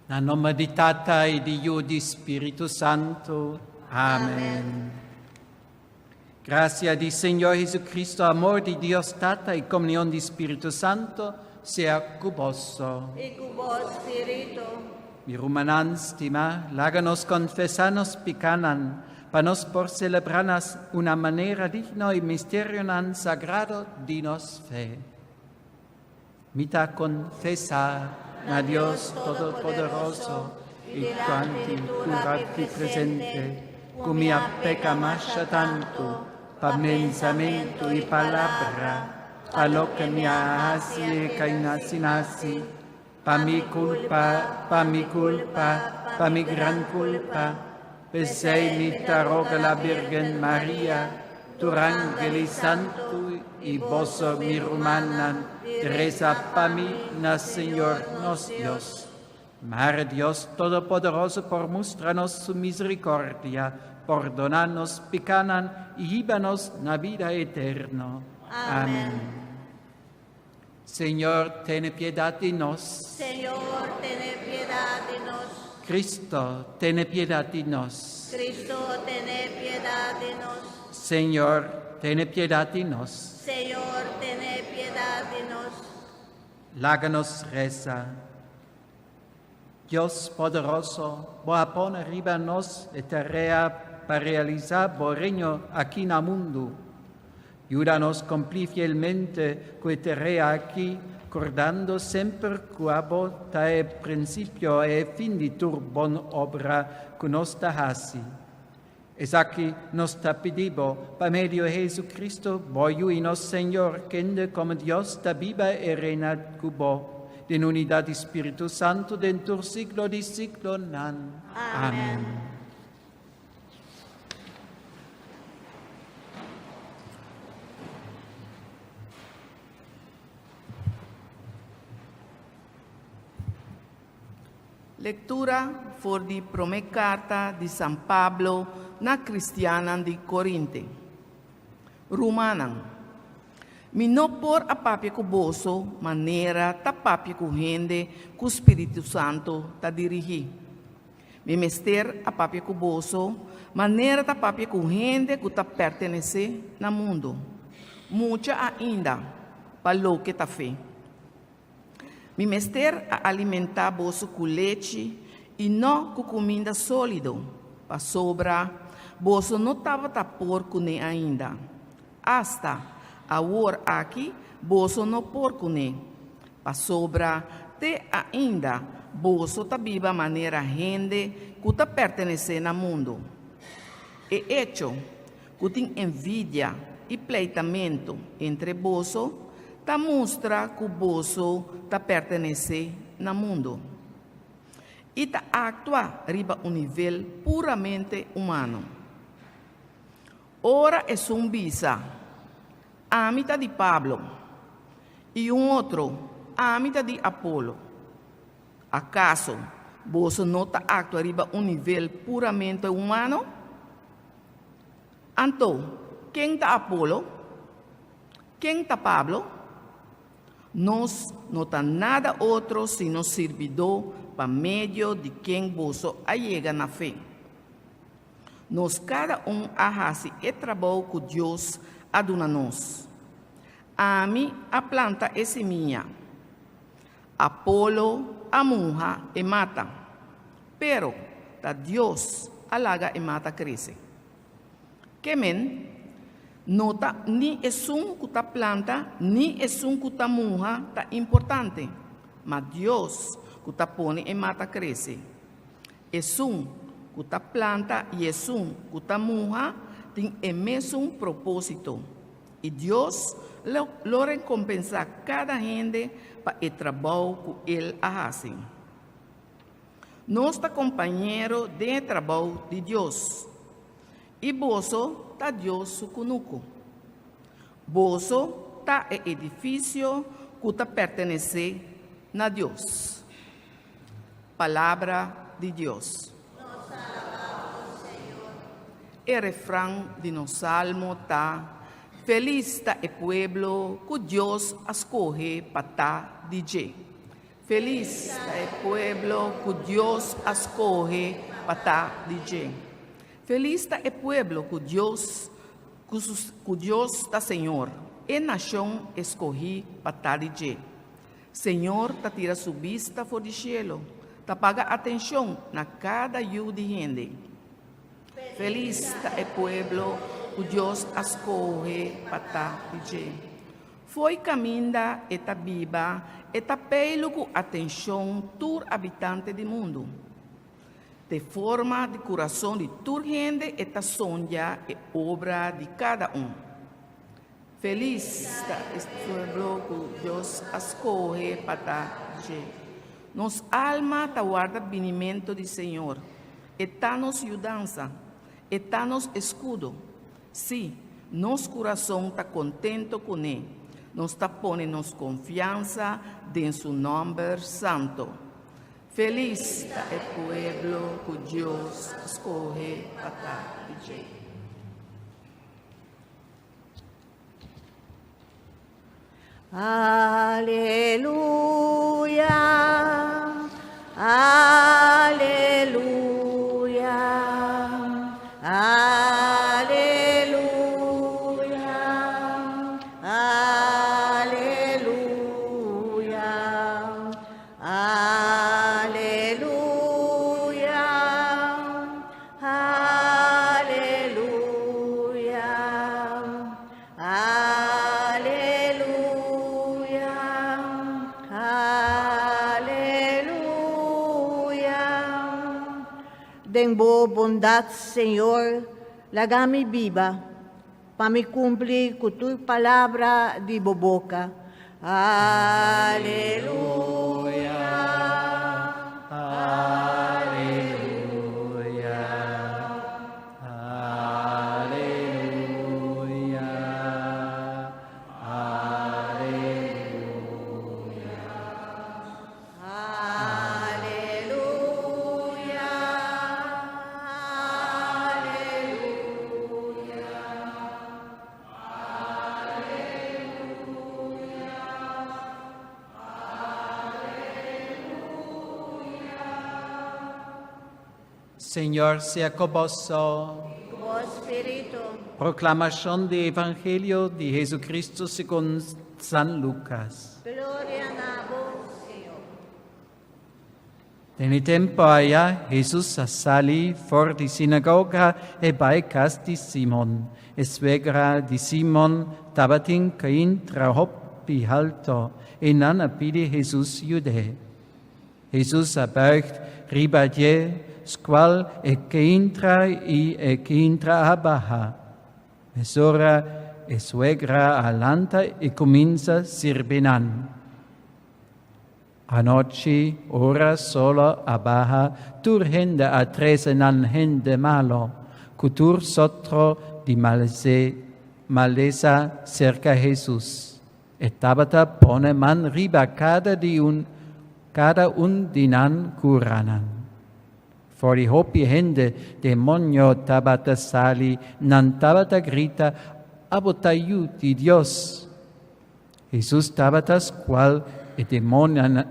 Na nome di Tata e di Io di Spirito Santo. Amen. Gracia di Señor Jesucristo, amor di Dios Tata y comunión di Espíritu Santo sea con vos. Y con vos, Espíritu. Mi rumanan stima, láganos confesanos picanan, panos por celebranas una manera digna y misterio nan sagrado dinos fe. Mita confesa a Dios Todopoderoso y quanti curati presente, come pecca mascia tanto, pa pensamento e palabra, pa lo che mi hasi e cainasi, pa mi culpa, pa mi gran culpa, per sei mi taroga la Virgen Maria, tu angeli santo y vos mi rumanan, reza pa mí, na Señor nos Dios. Mare Dios Todopoderoso, por mostrarnos su misericordia, por donarnos picanan y líbanos na vida eterna. Amén. Señor, ten piedad de nos. Señor, ten piedad de nos. Cristo, ten piedad de nos. Cristo, ten piedad de nos. Señor, ten piedad de nos. Señor, ten piedad de nos. Láganos reza. Dios poderoso, voy a poner arriba nos de tarea para realizar bo reino aquí en el mundo. Ayúdanos a cumplir fielmente con tarea aquí, acordando sempre que a volta è principio e fin di tur bon obra que nos hasi. Es aquí nos pedibo, por medio de Jesucristo, voy y nos Señor, que como Dios ta viva y reina cubo, en unidad de Espíritu Santo, dentro siglo di siglo nan. Amén. Lectura voor die prome carta di San Pablo na Cristianan di Corinte. Romanan. Mi no por a papia cuboso maneira ta papia cu rende cu Espírito Santo ta dirigi. Mi mester a papia cuboso maneira ta papia cu rende cu ta pertenece na mundo. Mucha ainda pa lo que ta fe. Mi mester a alimentar boso com leite e não com comida sólido. Pa sobra, boso não estava porco nem ainda. Hasta a hora aqui, boso não porco nem. Pa sobra, te ainda, boso ta viva maneira rende que ta pertenece na mundo. E hecho, que tem envidia e pleitamento entre boso, ta mostra que o boso ta pertenece na mundo. E ta actua riba um nível puramente humano. Ora é um bisa, a mitad de Pablo, e outro, a mitad de Apolo. Acaso, boso não ta actua riba um nível puramente humano? Então, quem ta Apolo? Quem ta Pablo? Nós não está nada outro sino servidor para meio de quem você allega na fé. Nós cada arrase e trabalho que Deus aduna nós. A mim a planta é seminha, Apolo a monja e mata, pero da Deus alaga e mata cresce. Que men? Nota, ni é que ta planta, ni é que ta monja, ta importante. Mas Deus que ta pone e mata cresce. É que ta planta e é que ta monja, tem o mesmo propósito. E Deus lo recompensa cada gente para o trabalho que ele faz. Nós ta companheiro de trabalho de Deus. E boso ta Deus conosco. Boso ta edifício que ta pertenece a Deus. Palavra de Deus. Nos alabamos, Señor. O refrão de nosso salmo ta: Feliz está o pueblo que Deus escolhe para ta DJ. Feliz está el pueblo que Dios escoge para estar allí. Feliz está el pueblo que Dios está Señor. E nação escorri para estar allí. Senhor, ta tira sua vista for do cielo, ta paga atenção na cada yu de gente. Feliz está o pueblo que Deus escolhe para estar allí. Foi caminda eta biba, eta pelo com atenção tur habitante do mundo. De forma de coração de tur gente eta sonha e obra de cada Feliz está este pueblo que Deus escolhe para estar allí. Nos alma ta guarda benimento do Senhor, eta nos ayudança, eta nos escudo. Sim, nos coração ta contento com Ele, nos ta pone nos confiança em seu nome santo. Feliz está o pueblo que Deus escolhe para estar allí. Aleluya, aleluya, aleluya, aleluya, aleluya, Den boa bondade, Senhor, lagami viva, para me cumprir com tua palavra de boca. Aleluia. Aleluia. Aleluia. Señor sea con vosotros. O Espírito, Proclamación del Evangelio de Jesucristo según San Lucas. glória a vos, Senhor. En el tiempo allá, Jesús salí fuera de sinagoga e vai casa de Simón. E suegra de Simón, tabatin que entra hoppi halto, e nana pide Jesús jude. Jesús abergt ribadie, squal e que entra abaja. Mesora e suegra alanta e comienza sirvenan. Anoche, ora solo abaja, tur hende a trese nan hende malo, cutur sotro di maleza cerca Jesús. E Tabata pone man riba cada un dinan curanan. For die hopi hende demonio Tabata sali, nan Tabata grita, abota aiuti Dios. Jesús Tabatas qual e demononan,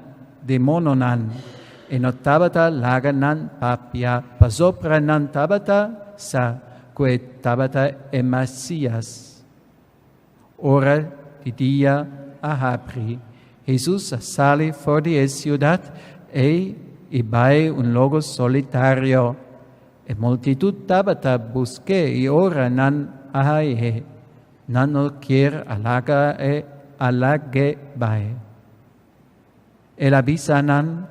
e no Tabata laganan papia, pasopra nan Tabata sa, que Tabata e Messias. Ora di dia ahapri, Jesús sale for di ciudad e vai un luogo solitario, e multitud Tabata busque e ora nan ahae, nan no quier alage bae. El avisanan,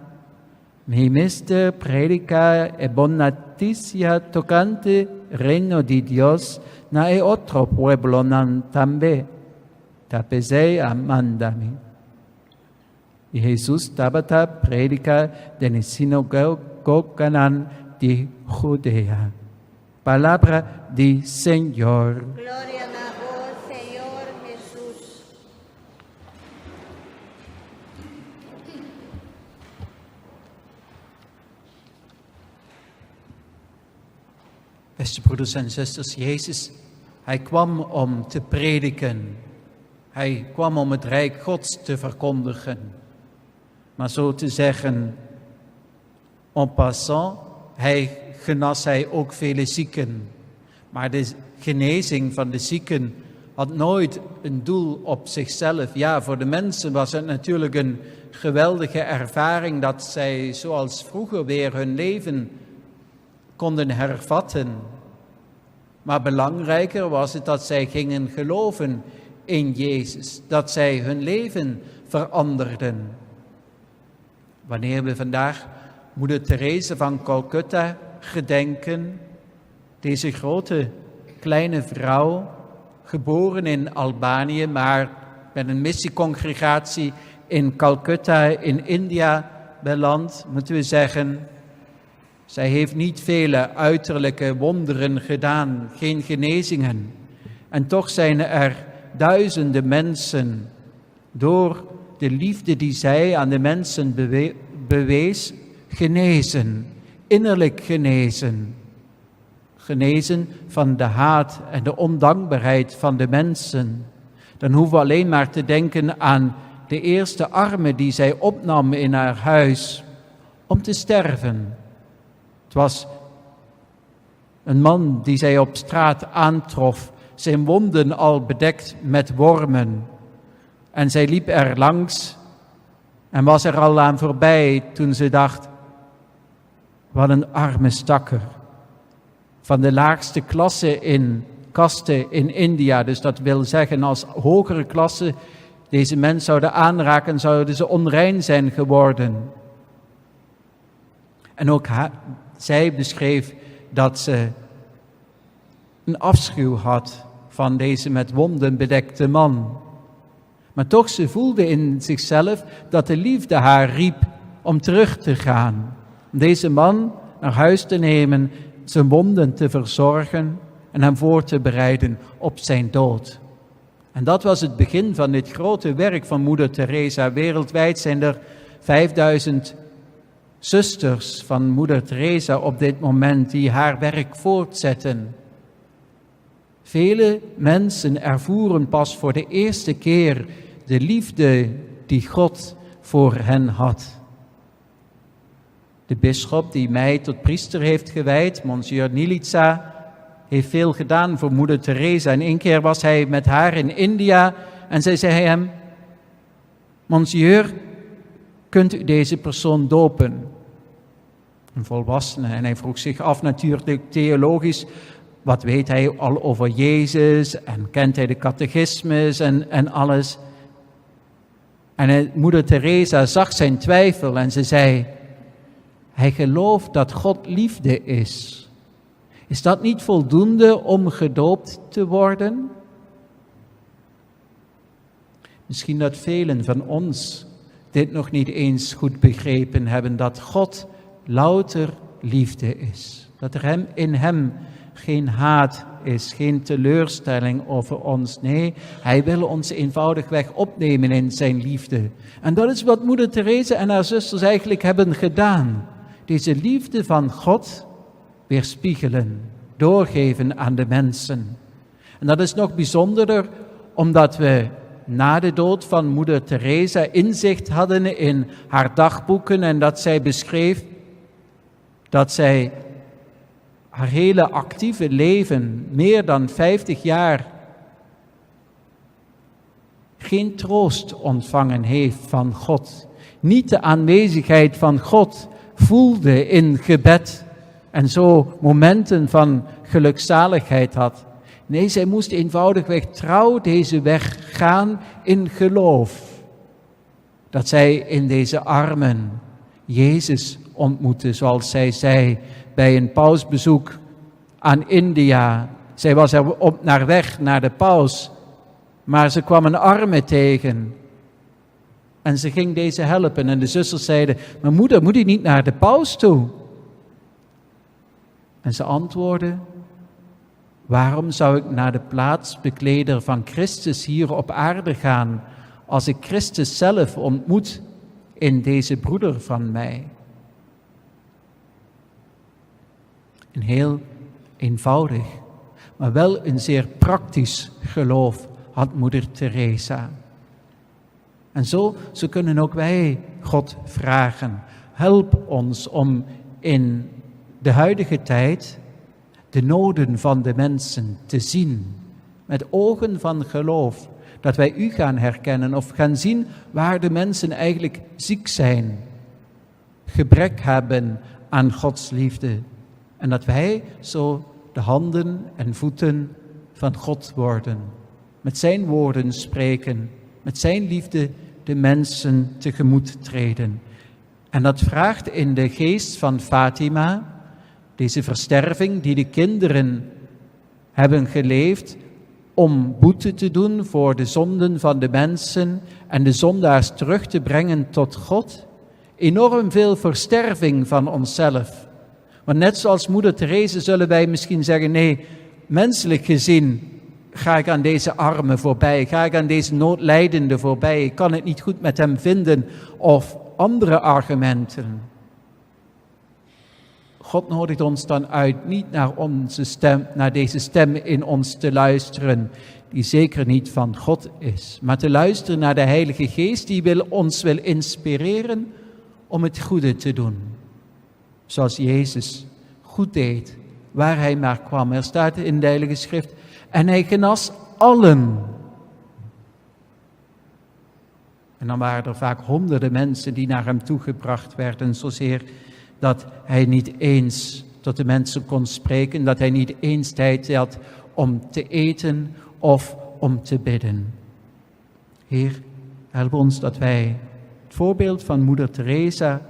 mi mister predica e bon noticia tocante reino di Dios, na e otro pueblo nan tambe, tapese amandami. Y Jesús Tabata predica de sinagoga de Judea. Palabra del Señor. Glória a vos, Senhor Jesús. Beste broeders en zusters, Jezus, hij kwam om te prediken. Hij kwam om het Rijk Gods te verkondigen. Maar zo te zeggen, en passant, genas hij ook vele zieken. Maar de genezing van de zieken had nooit een doel op zichzelf. Ja, voor de mensen was het natuurlijk een geweldige ervaring dat zij zoals vroeger weer hun leven konden hervatten. Maar belangrijker was het dat zij gingen geloven in Jezus, dat zij hun leven veranderden. Wanneer we vandaag Moeder Teresa van Calcutta gedenken, deze grote kleine vrouw, geboren in Albanië, maar met een missiecongregatie in Calcutta in India beland, moeten we zeggen, zij heeft niet vele uiterlijke wonderen gedaan, geen genezingen. En toch zijn er duizenden mensen door de liefde die zij aan de mensen bewees, genezen, innerlijk genezen. Genezen van de haat en de ondankbaarheid van de mensen. Dan hoeven we alleen maar te denken aan de eerste armen die zij opnam in haar huis om te sterven. Het was een man die zij op straat aantrof, zijn wonden al bedekt met wormen. En zij liep er langs en was er al aan voorbij toen ze dacht, wat een arme stakker. Van de laagste klasse in kasten in India, dus dat wil zeggen als hogere klasse deze mens zouden aanraken, zouden ze onrein zijn geworden. En ook zij beschreef dat ze een afschuw had van deze met wonden bedekte man. Maar toch, ze voelde in zichzelf dat de liefde haar riep om terug te gaan. Om deze man naar huis te nemen, zijn wonden te verzorgen en hem voor te bereiden op zijn dood. En dat was het begin van dit grote werk van Moeder Teresa. Wereldwijd zijn er 5000 zusters van Moeder Teresa op dit moment die haar werk voortzetten. Vele mensen ervoeren pas voor de eerste keer de liefde die God voor hen had. De bisschop die mij tot priester heeft gewijd, Monsignor Nilica, heeft veel gedaan voor Moeder Teresa. En één keer was hij met haar in India en zij zei hem, Monsignor, kunt u deze persoon dopen? Een volwassene. En hij vroeg zich af natuurlijk theologisch, wat weet hij al over Jezus en kent hij de catechismus en alles. En Moeder Teresa zag zijn twijfel en ze zei, hij gelooft dat God liefde is. Is dat niet voldoende om gedoopt te worden? Misschien dat velen van ons dit nog niet eens goed begrepen hebben, dat God louter liefde is. Dat er in hem geen haat is, geen teleurstelling over ons. Nee, hij wil ons eenvoudigweg opnemen in zijn liefde. En dat is wat Moeder Teresa en haar zusters eigenlijk hebben gedaan. Deze liefde van God weerspiegelen, doorgeven aan de mensen. En dat is nog bijzonderder omdat we na de dood van Moeder Teresa inzicht hadden in haar dagboeken en dat zij beschreef dat zij haar hele actieve leven, meer dan 50 jaar, geen troost ontvangen heeft van God. Niet de aanwezigheid van God voelde in gebed en zo momenten van gelukzaligheid had. Nee, zij moest eenvoudigweg trouw deze weg gaan in geloof. Dat zij in deze armen Jezus ontmoette, zoals zij zei bij een pausbezoek aan India. Zij was er naar weg naar de paus, maar ze kwam een arme tegen. En ze ging deze helpen en de zusters zeiden, maar moeder, moet u niet naar de paus toe? En ze antwoordde, waarom zou ik naar de plaatsbekleder van Christus hier op aarde gaan, als ik Christus zelf ontmoet in deze broeder van mij? Een heel eenvoudig, maar wel een zeer praktisch geloof had Moeder Teresa. En zo kunnen ook wij God vragen. Help ons om in de huidige tijd de noden van de mensen te zien. Met ogen van geloof. Dat wij u gaan herkennen of gaan zien waar de mensen eigenlijk ziek zijn. Gebrek hebben aan Gods liefde. En dat wij zo de handen en voeten van God worden. Met zijn woorden spreken. Met zijn liefde de mensen tegemoet treden. En dat vraagt in de geest van Fatima, deze versterving die de kinderen hebben geleefd, om boete te doen voor de zonden van de mensen en de zondaars terug te brengen tot God. Enorm veel versterving van onszelf. Want net zoals moeder Therese zullen wij misschien zeggen, nee, menselijk gezien ga ik aan deze armen voorbij, ga ik aan deze noodlijdende voorbij, ik kan het niet goed met hem vinden, of andere argumenten. God nodigt ons dan uit niet naar onze stem, naar deze stem in ons te luisteren, die zeker niet van God is, maar te luisteren naar de Heilige Geest die ons wil inspireren om het goede te doen. Zoals Jezus goed deed, waar hij maar kwam. Er staat in de Heilige Schrift, en hij genas allen. En dan waren er vaak honderden mensen die naar hem toegebracht werden, zozeer dat hij niet eens tot de mensen kon spreken, dat hij niet eens tijd had om te eten of om te bidden. Heer, help ons dat wij het voorbeeld van moeder Teresa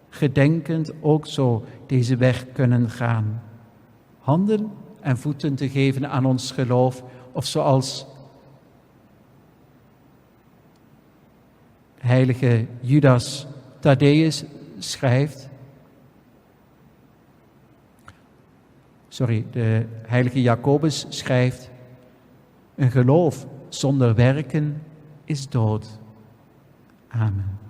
gedenkend ook zo deze weg kunnen gaan. Handen en voeten te geven aan ons geloof, of zoals heilige Judas Thaddäus schrijft, de heilige Jacobus schrijft, een geloof zonder werken is dood. Amen.